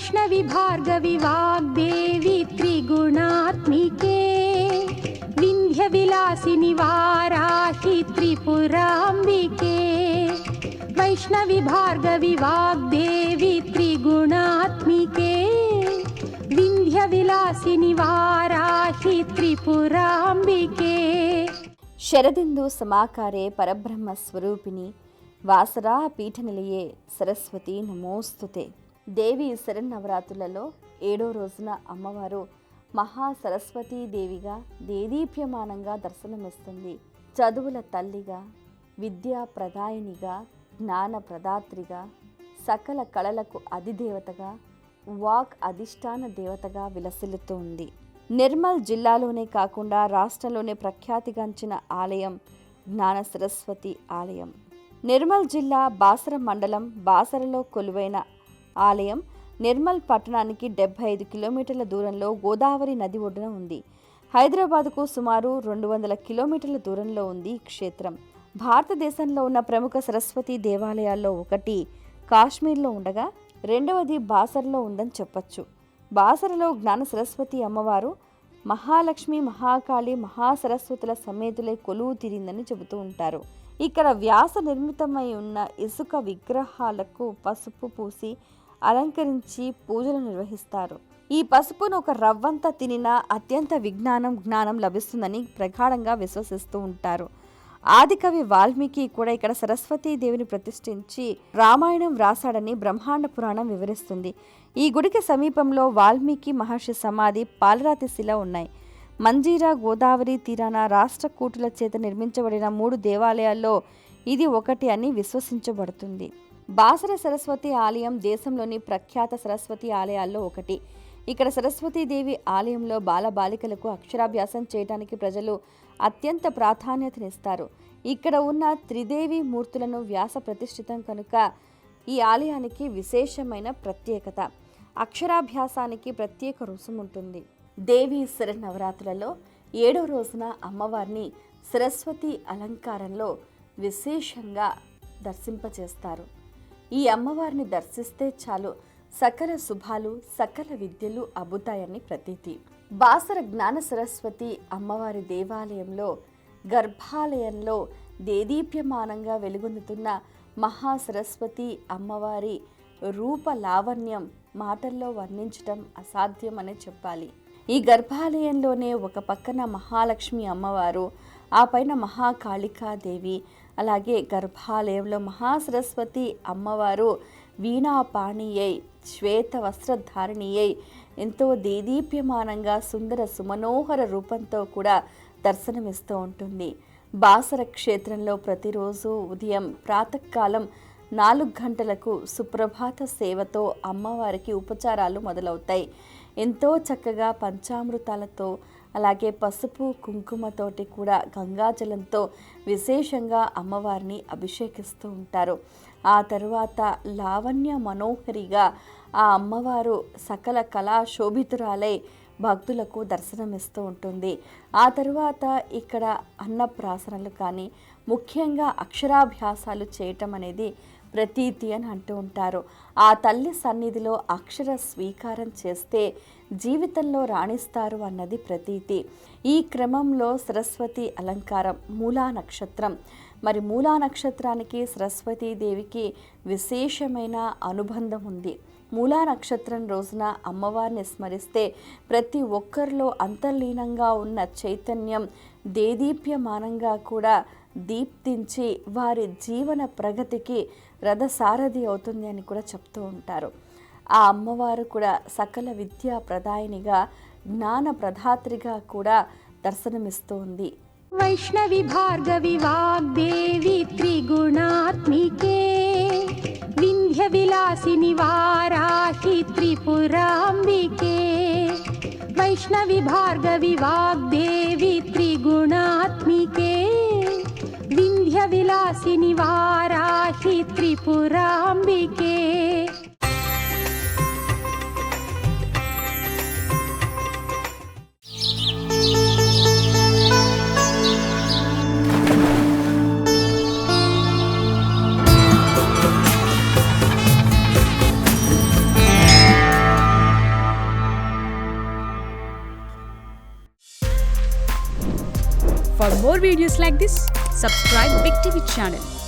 वैष्णवी भार्गवी वाग्देवी त्रिगुणात्मिके विन्ध्यविलासिनि वाराहि त्रिपुराम्बिके वैष्णवी भार्गवी वाग्देवी त्रिगुणात्मिके विन्ध्यविलासिनि वाराहि त्रिपुराम्बिके। శరదిందు సమాకారే పరబ్రహ్మ స్వరూపిణి వాసరా పీఠనిలయే సరస్వతి నమోస్తుతే. దేవి శరన్నవరాత్రులలో 7వ రోజున అమ్మవారు మహాసరస్వతీదేవిగా దేదీప్యమానంగా దర్శనమిస్తుంది. చదువుల తల్లిగా, విద్యా ప్రదాయినిగా, జ్ఞాన ప్రదాత్రిగా, సకల కళలకు అధిదేవతగా, వాక్ అధిష్టాన దేవతగా విలసిల్లుతూ ఉంది. నిర్మల్ జిల్లాలోనే కాకుండా రాష్ట్రంలోనే ప్రఖ్యాతిగాంచిన ఆలయం జ్ఞాన సరస్వతి ఆలయం. నిర్మల్ జిల్లా బాసర మండలం బాసరలో కొలువైన ఆలయం నిర్మల్ పట్టణానికి 75 కిలోమీటర్ల దూరంలో గోదావరి నది ఒడ్డున ఉంది. హైదరాబాద్కు సుమారు 200 కిలోమీటర్ల దూరంలో ఉంది ఈ క్షేత్రం. భారతదేశంలో ఉన్న ప్రముఖ సరస్వతి దేవాలయాల్లో ఒకటి కాశ్మీర్లో ఉండగా రెండవది బాసరలో ఉందని చెప్పొచ్చు. బాసరలో జ్ఞాన సరస్వతి అమ్మవారు మహాలక్ష్మి, మహాకాళి, మహాసరస్వతుల సమేతులై కొలువు తీరిందని చెబుతూ ఉంటారు. ఇక్కడ వ్యాస నిర్మితమై ఉన్న ఇసుక విగ్రహాలకు పసుపు పూసి అలంకరించి పూజలు నిర్వహిస్తారు. ఈ పసుపును ఒక రవ్వంతా తినినా అత్యంత జ్ఞానం లభిస్తుందని ప్రగాఢంగా విశ్వసిస్తూ ఉంటారు. ఆదికవి వాల్మీకి కూడా ఇక్కడ సరస్వతీదేవిని ప్రతిష్ఠించి రామాయణం వ్రాసాడని బ్రహ్మాండ పురాణం వివరిస్తుంది. ఈ గుడికి సమీపంలో వాల్మీకి మహర్షి సమాధి, పాలరాతి శిల ఉన్నాయి. మంజీరా గోదావరి తీరాన రాష్ట్రకూటుల చేత నిర్మించబడిన 3 దేవాలయాల్లో ఇది ఒకటి అని విశ్వసించబడుతుంది. బాసర సరస్వతి ఆలయం దేశంలోని ప్రఖ్యాత సరస్వతి ఆలయాల్లో ఒకటి. ఇక్కడ సరస్వతీదేవి ఆలయంలో బాలబాలికలకు అక్షరాభ్యాసం చేయడానికి ప్రజలు అత్యంత ప్రాధాన్యతనిస్తారు. ఇక్కడ ఉన్న త్రిదేవి మూర్తులను వ్యాస ప్రతిష్ఠితం కనుక ఈ ఆలయానికి విశేషమైన ప్రత్యేకత. అక్షరాభ్యాసానికి ప్రత్యేక రుసుము ఉంటుంది. దేవి శరన్నవరాత్రులలో 7వ రోజున అమ్మవారిని సరస్వతి అలంకారంలో విశేషంగా దర్శింపచేస్తారు. ఈ అమ్మవారిని దర్శిస్తే చాలు సకల శుభాలు, సకల విద్యలు అబ్బుతాయని ప్రతీతి. బాసర జ్ఞాన సరస్వతి అమ్మవారి దేవాలయంలో గర్భాలయంలో దేదీప్యమానంగా వెలుగొందుతున్న మహాసరస్వతి అమ్మవారి రూప లావణ్యం మాటల్లో వర్ణించటం అసాధ్యం అనే చెప్పాలి. ఈ గర్భాలయంలోనే ఒక పక్కన మహాలక్ష్మి అమ్మవారు, ఆ పైన మహాకాళికాదేవి, అలాగే గర్భాలయంలో మహాసరస్వతి అమ్మవారు వీణాపాణియై, శ్వేత వస్త్రధారిణియై ఎంతో దేదీప్యమానంగా సుందర సుమనోహర రూపంతో కూడా దర్శనమిస్తూ ఉంటుంది. బాసర క్షేత్రంలో ప్రతిరోజు ఉదయం ప్రాతకాలం 4 గంటలకు సుప్రభాత సేవతో అమ్మవారికి ఉపచారాలు మొదలవుతాయి. ఎంతో చక్కగా పంచామృతాలతో, అలాగే పసుపు కుంకుమతోటి కూడా గంగాజలంతో విశేషంగా అమ్మవారిని అభిషేకిస్తూ ఉంటారు. ఆ తరువాత లావణ్య మనోహరిగా ఆ అమ్మవారు సకల కళా శోభితురాలై భక్తులకు దర్శనమిస్తూ ఉంటుంది. ఆ తరువాత ఇక్కడ అన్నప్రాసనలు కానీ ముఖ్యంగా అక్షరాభ్యాసాలు చేయటం అనేది ప్రతీతి అని అంటూ ఉంటారు. ఆ తల్లి సన్నిధిలో అక్షర స్వీకారం చేస్తే జీవితంలో రాణిస్తారు అన్నది ప్రతీతి. ఈ క్రమంలో సరస్వతి అలంకారం మూలా నక్షత్రం. మరి మూలా నక్షత్రానికి సరస్వతీదేవికి విశేషమైన అనుబంధం ఉంది. మూలా నక్షత్రం రోజున అమ్మవారిని స్మరిస్తే ప్రతి ఒక్కరిలో అంతర్లీనంగా ఉన్న చైతన్యం దేదీప్యమానంగా కూడా దీప్తించి వారి జీవన ప్రగతికి రథసారథి అవుతుంది అని కూడా చెప్తూ ఉంటారు. ఆ అమ్మవారు కూడా సకల విద్యా ప్రదాయినిగా, జ్ఞాన ప్రదాత్రిగా కూడా దర్శనమిస్తుంది. Vaishnavi Bhargavi Vagdevi త్రిగుణాత్మికే Vindhya విలాసిని Varahi త్రిపురాంబికే Vaishnavi Bhargavi Vagdevi త్రిగుణాత్మికే Vindhya విలాసిని Varahi త్రిపురాంబికే. For more videos like this, subscribe Big TV channel.